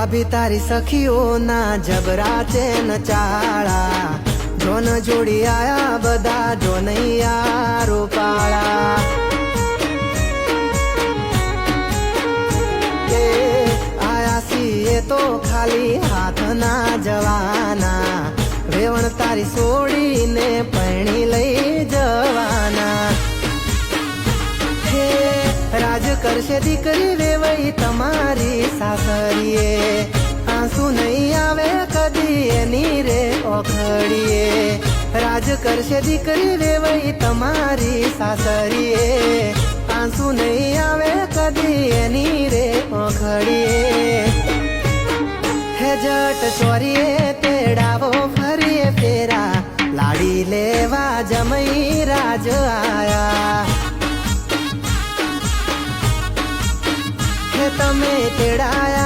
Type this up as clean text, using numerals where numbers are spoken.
भाभी तारी सखियों ना जबरा चेन चाड़ा जो न जोड़ी आया बदा जो नहीं यारो पाड़ा आया सी ये तो खाली हाथ ना जवाना वेवण तारी सोड़ी ने पैणी लई जवाना हे राज करशे दीकरी वेवई तमारी सासरीए आंसू नहीं आवे कदी एनी रे ओखड़ीए राज करशे दीकरी वेवई तमारी सासरीए आंसू नहीं आवे कदी एनी रे ओखड़ीए हे जट चोरीए तेड़ावो फरीए फेरा लाड़ी लेवा जमई राज आया हे तमे तेड़ाया